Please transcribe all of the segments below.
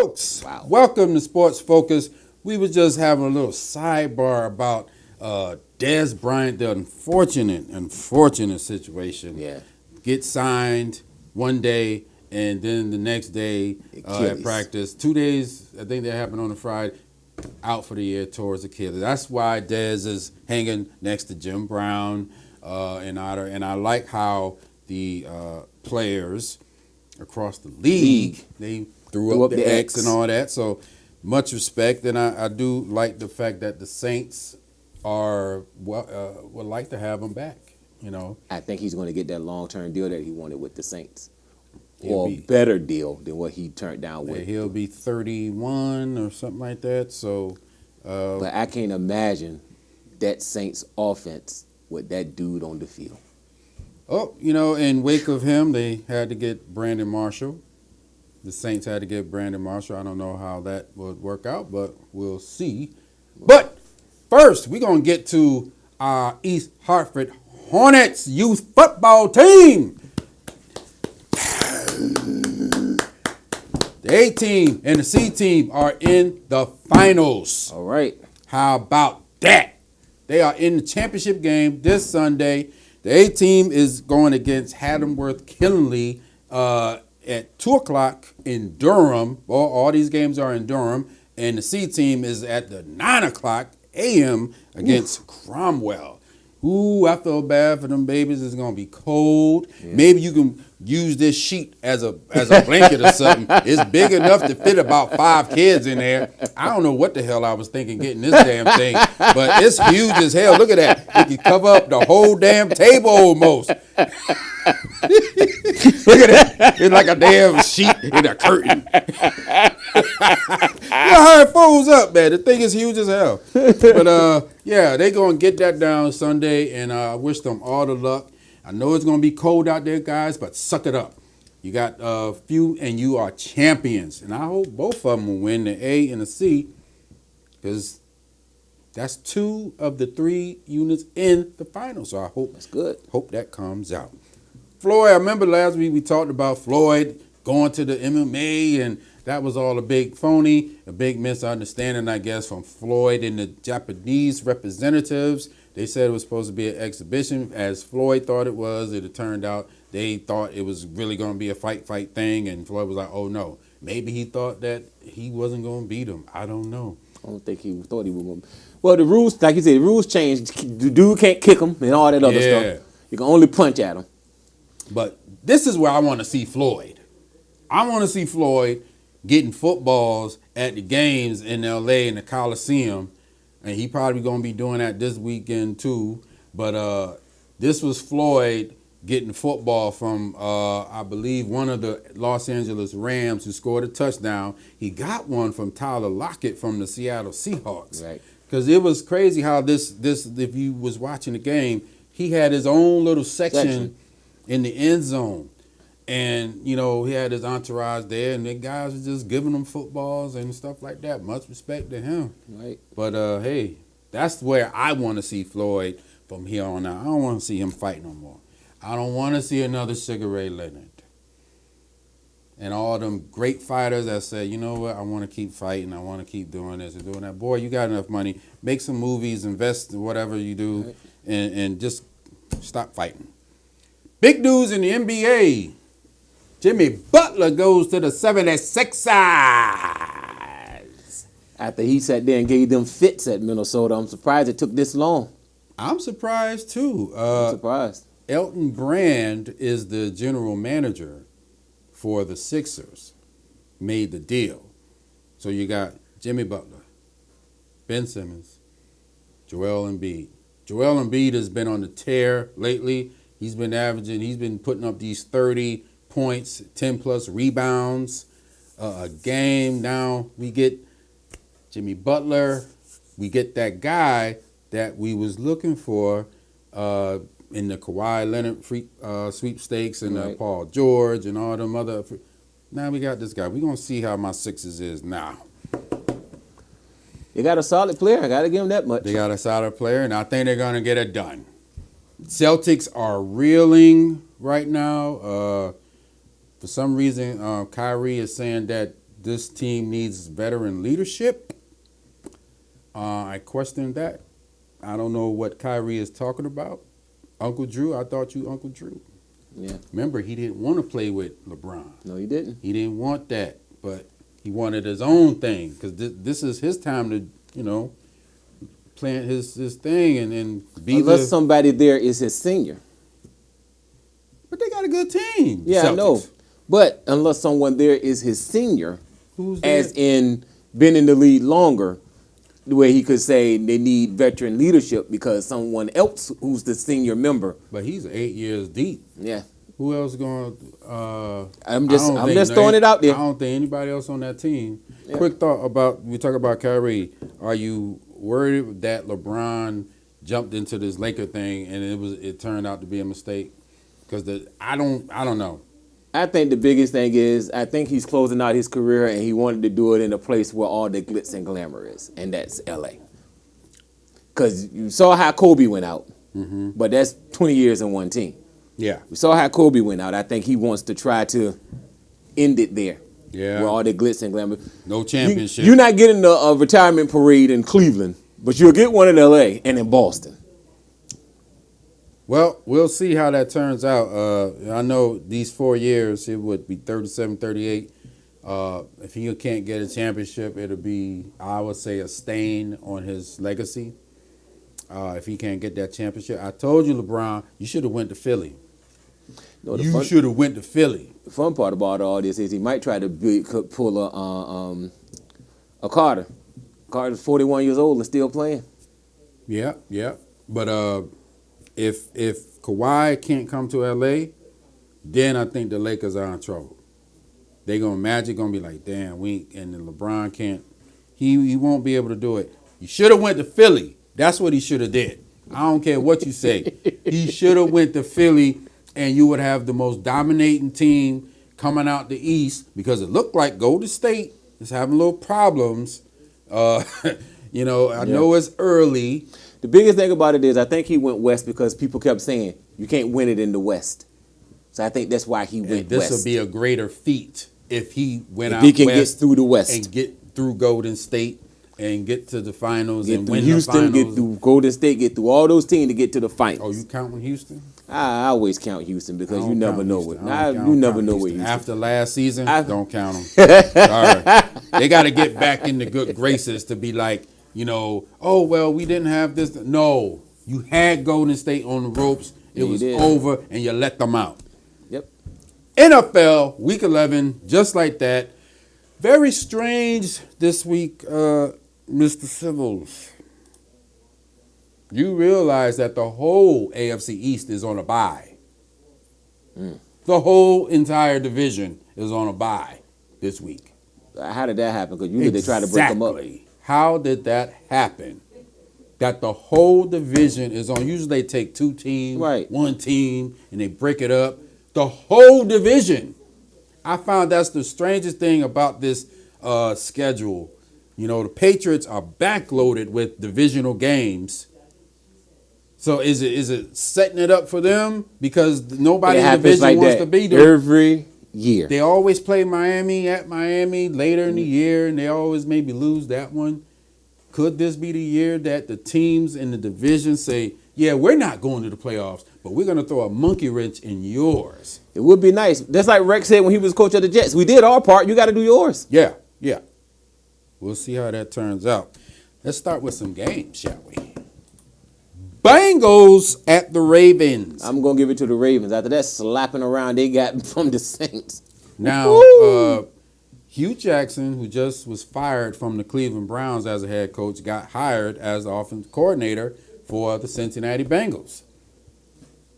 Folks, Wow. welcome to Sports Focus. We were just having a little sidebar about Dez Bryant, the unfortunate situation. Yeah. Get signed one day, and then the next day at Achilles. practice. 2 days, I think that happened on a Friday, out for the year towards Achilles. That's why Dez is hanging next to Jim Brown and Otter. And I like how the players across the league, they threw up the X and all that. So much respect, and I do like the fact that the Saints would like to have him back. You know, I think he's going to get that long-term deal that he wanted with the Saints, or a better deal than what he turned down with. He'll be 31 or something like that. So, but I can't imagine that Saints offense with that dude on the field. Oh, you know, in wake of him, they had to get Brandon Marshall. The Saints had to get Brandon Marshall. I don't know how that would work out, but we'll see. But first, we're going to get to our East Hartford Hornets youth football team. The A team and the C team are in the finals. All right. How about that? They are in the championship game this Sunday. The A team is going against Haddonworth Killenly at 2 o'clock in Durham. All these games are in Durham. And the C team is at the 9 o'clock a.m. against Cromwell. Ooh, I feel bad for them babies. It's going to be cold. Yeah. Maybe you can use this sheet as a blanket or something. It's big enough to fit about 5 kids in there. I don't know what the hell I was thinking getting this damn thing, but it's huge as hell. Look at that. It can cover up the whole damn table almost. Look at that. It's like a damn sheet in a curtain. You know how it folds up, man. The thing is huge as hell. But, yeah, they're going to get that down Sunday, and I wish them all the luck. I know it's going to be cold out there, guys, but suck it up. You got a few, and you are champions. And I hope both of them will win, the A and the C, because that's 2 of the 3 units in the final. So I hope that's good. Hope that comes out. Floyd, I remember last week we talked about Floyd going to the MMA, and that was all a big phony, a big misunderstanding, I guess, from Floyd and the Japanese representatives. They said it was supposed to be an exhibition, as Floyd thought it was. It turned out they thought it was really going to be a fight thing, and Floyd was like, oh, no. Maybe he thought that he wasn't going to beat him. I don't know. I don't think he thought he was going to. Well, the rules, like you said, the rules changed. The dude can't kick him and all that other stuff. You can only punch at him. But this is where I want to see Floyd. I want to see Floyd getting footballs at the games in L.A. in the Coliseum. And he probably going to be doing that this weekend too. But this was Floyd getting football from, I believe, one of the Los Angeles Rams who scored a touchdown. He got one from Tyler Lockett from the Seattle Seahawks. Right. Because it was crazy how this, if you was watching the game, he had his own little section in the end zone. And, you know, he had his entourage there, and the guys were just giving him footballs and stuff like that. Much respect to him. Right. But, hey, that's where I want to see Floyd from here on out. I don't want to see him fight no more. I don't want to see another Sugar Ray Leonard. And all them great fighters that say, you know what, I want to keep fighting. I want to keep doing this and doing that. Boy, you got enough money. Make some movies, invest in whatever you do, right, and just stop fighting. Big news in the NBA. Jimmy Butler goes to the 76ers. After he sat there and gave them fits at Minnesota, I'm surprised it took this long. I'm surprised, too. I'm surprised. Elton Brand is the general manager for the Sixers. Made the deal. So you got Jimmy Butler, Ben Simmons, Joel Embiid. Joel Embiid has been on the tear lately. He's been putting up these 30 points, 10-plus rebounds a game. Now we get Jimmy Butler. We get that guy that we was looking for in the Kawhi Leonard sweepstakes and right, Paul George and all them other. Now we got this guy. We're going to see how my Sixers is now. They got a solid player. I got to give them that much. They got a solid player, and I think they're going to get it done. Celtics are reeling right now. For some reason, Kyrie is saying that this team needs veteran leadership. I question that. I don't know what Kyrie is talking about. Uncle Drew, I thought you Uncle Drew. Yeah. Remember, he didn't want to play with LeBron. No, he didn't. He didn't want that, but he wanted his own thing because this is his time to, plant his thing and be Unless somebody there is his senior. But they got a good team. Yeah, Celtics. I know. But unless someone there is his senior, Who's as there? in been in the league longer, the way he could say they need veteran leadership because someone else who's the senior member. But he's 8 years deep. Yeah. Who else going? I'm just throwing it out there. I don't think anybody else on that team. Yeah. Quick thought about we talk about Kyrie. Are you worried that LeBron jumped into this Laker thing and it turned out to be a mistake? Because I don't know. I think the biggest thing is I think he's closing out his career and he wanted to do it in a place where all the glitz and glamour is, and that's L.A. Because you saw how Kobe went out, but that's 20 years in one team. Yeah. We saw how Kobe went out. I think he wants to try to end it there. Yeah. Where all the glitz and glamour. No championship. You're not getting a retirement parade in Cleveland, but you'll get one in L.A. and in Boston. Well, we'll see how that turns out. I know these 4 years, it would be 37, 38. If he can't get a championship, it'll be, I would say, a stain on his legacy. If he can't get that championship. I told you, LeBron, you should have went to Philly. No, You should have went to Philly. The fun part about all this is he might try to pull a Carter. Carter's 41 years old and still playing. Yeah. But if Kawhi can't come to L.A., then I think the Lakers are in trouble. Magic gonna be like, damn, and then LeBron can't. He won't be able to do it. You should have went to Philly. That's what he should have did. I don't care what you say. He should have went to Philly, and you would have the most dominating team coming out the East because it looked like Golden State is having little problems. I know it's early. The biggest thing about it is I think he went west because people kept saying you can't win it in the West. So I think that's why he went This west. will be a greater feat if he went out he can west get through the West and get through Golden State and get to the finals get and through win Houston, the finals. get through Golden State, get through all those teams to get to the finals. Oh, you counting Houston? I always count Houston because I you don't never count know Houston. it. You never know what Houston. After last season, don't count them. Sorry. They got to get back in the good graces to be like, oh, well, we didn't have this. No, you had Golden State on the ropes. It was over, and you let them out. Yep. NFL, Week 11, just like that. Very strange this week, Mr. Civils. You realize that the whole AFC East is on a bye. The whole entire division is on a bye this week. How did that happen? Because usually they try to break them up. How did that happen? That the whole division is on. Usually they take two teams, one team, and they break it up. The whole division. I found that's the strangest thing about this schedule. The Patriots are backloaded with divisional games. So is it setting it up for them because nobody in the division wants to be there every year? They always play Miami at Miami later in the year, and they always maybe lose that one. Could this be the year that the teams in the division say, yeah, we're not going to the playoffs, but we're going to throw a monkey wrench in yours? It would be nice. That's like Rex said when he was coach of the Jets. We did our part. You got to do yours. Yeah. We'll see how that turns out. Let's start with some games, shall we? Bengals at the Ravens. I'm going to give it to the Ravens. After that slapping around they got from the Saints. Now, Hugh Jackson, who just was fired from the Cleveland Browns as a head coach, got hired as the offensive coordinator for the Cincinnati Bengals.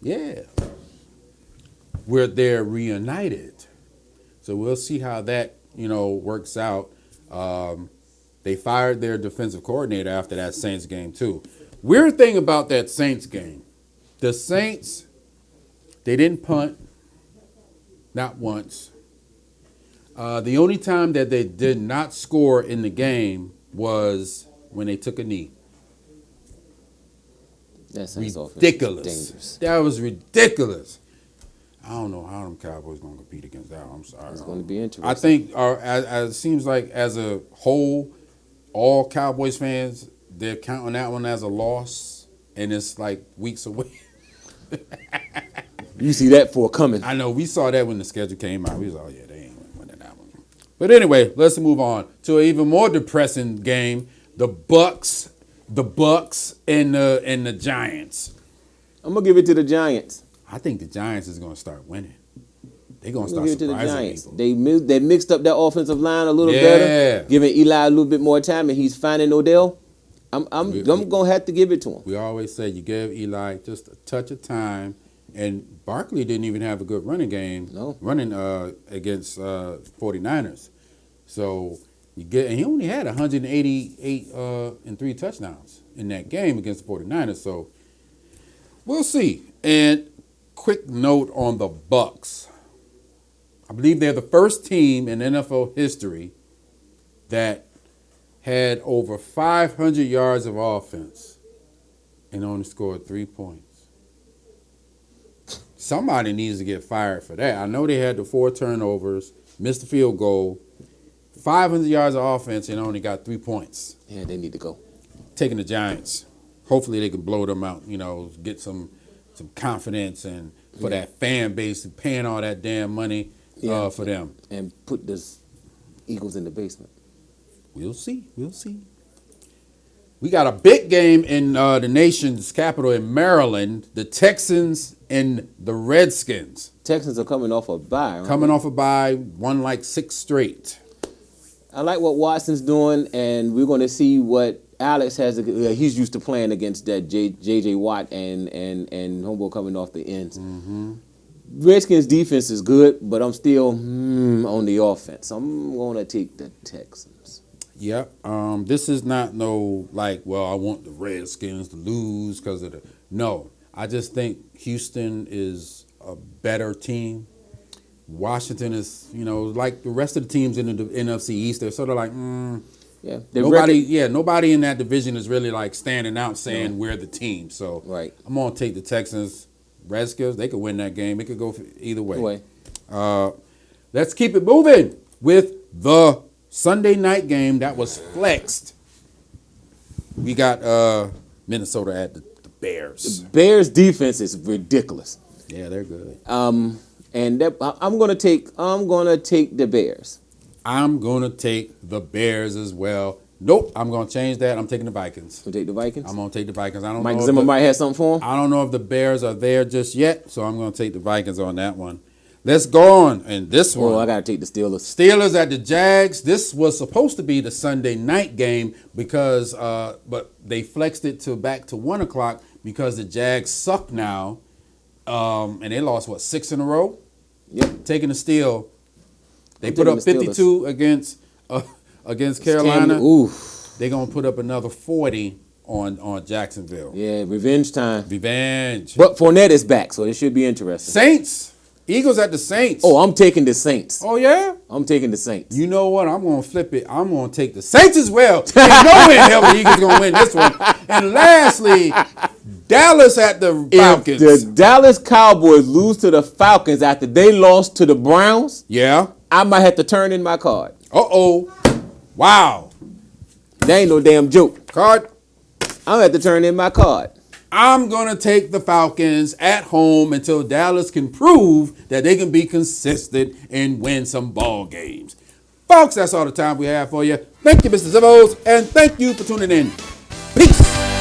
Yeah. They're reunited. So we'll see how that, works out. They fired their defensive coordinator after that Saints game, too. Weird thing about that Saints game, the Saints, they didn't punt, not once. The only time that they did not score in the game was when they took a knee. That's ridiculous. That was ridiculous. I don't know how them Cowboys going to compete against that. I'm sorry. It's going to be interesting. I think as it seems like as a whole, all Cowboys fans, they're counting that one as a loss, and it's like weeks away. You see that for coming. I know. We saw that when the schedule came out. We was like, oh, yeah, they ain't winning that one. But anyway, let's move on to an even more depressing game, the Bucks and the Giants. I'm going to give it to the Giants. I think the Giants is going to start winning. They're going to start give it to the surprising Giants. people. They mixed up that offensive line a little better, giving Eli a little bit more time, and he's finding Odell. I'm going to have to give it to him. We always say you give Eli just a touch of time, and Barkley didn't even have a good running game against 49ers. So and he only had 188 and 3 touchdowns in that game against the 49ers. So we'll see. And quick note on the Bucks. I believe they're the first team in NFL history that had over 500 yards of offense and only scored 3 points. Somebody needs to get fired for that. I know they had the 4 turnovers, missed the field goal, 500 yards of offense and only got 3 points. Yeah, they need to go. Taking the Giants. Hopefully they can blow them out, get some confidence and for that fan base paying all that damn money for them. And put the Eagles in the basement. We'll see. We got a big game in the nation's capital in Maryland, the Texans and the Redskins. Texans are coming off a bye. Coming off a bye, won like 6 straight. I like what Watson's doing, and we're going to see what Alex has. He's used to playing against that J.J. Watt and Homeboy coming off the ends. Mm-hmm. Redskins' defense is good, but I'm still on the offense. I'm going to take the Texans. Yep. This is not I want the Redskins to lose because of No, I just think Houston is a better team. Washington is, like the rest of the teams in the NFC East. They're sort of like, nobody in that division is really like standing out saying we're the team. So I'm going to take the Texans. Redskins, they could win that game. It could go either way. Let's keep it moving with the Sunday night game that was flexed. We got Minnesota at the Bears. The Bears' defense is ridiculous. Yeah, they're good. And I'm gonna take the Bears. I'm gonna take the Bears as well. Nope, I'm gonna change that. I'm taking the Vikings. You take the Vikings? I'm gonna take the Vikings. I don't Mike know. Zimmer might have something for him. I don't know if the Bears are there just yet, so I'm gonna take the Vikings on that one. Let's go on. And this one. I gotta take the Steelers. Steelers at the Jags. This was supposed to be the Sunday night game because, but they flexed it back to 1:00 because the Jags suck now, and they lost 6 in a row. Yep. Taking the Steel. They put up 52 against Carolina. They're gonna put up another 40 on Jacksonville. Yeah, revenge time. Revenge. But Fournette is back, so it should be interesting. Saints. Eagles at the Saints. Oh, I'm taking the Saints. Oh, yeah? I'm taking the Saints. You know what? I'm going to flip it. I'm going to take the Saints as well. Ain't no way in hell the Eagles going to win this one. And lastly, Dallas at the Falcons. If the Dallas Cowboys lose to the Falcons after they lost to the Browns, I might have to turn in my card. Uh-oh. Wow. That ain't no damn joke. Card? I'm going to have to turn in my card. I'm going to take the Falcons at home until Dallas can prove that they can be consistent and win some ball games. Folks, that's all the time we have for you. Thank you, Mr. Zivos, and thank you for tuning in. Peace.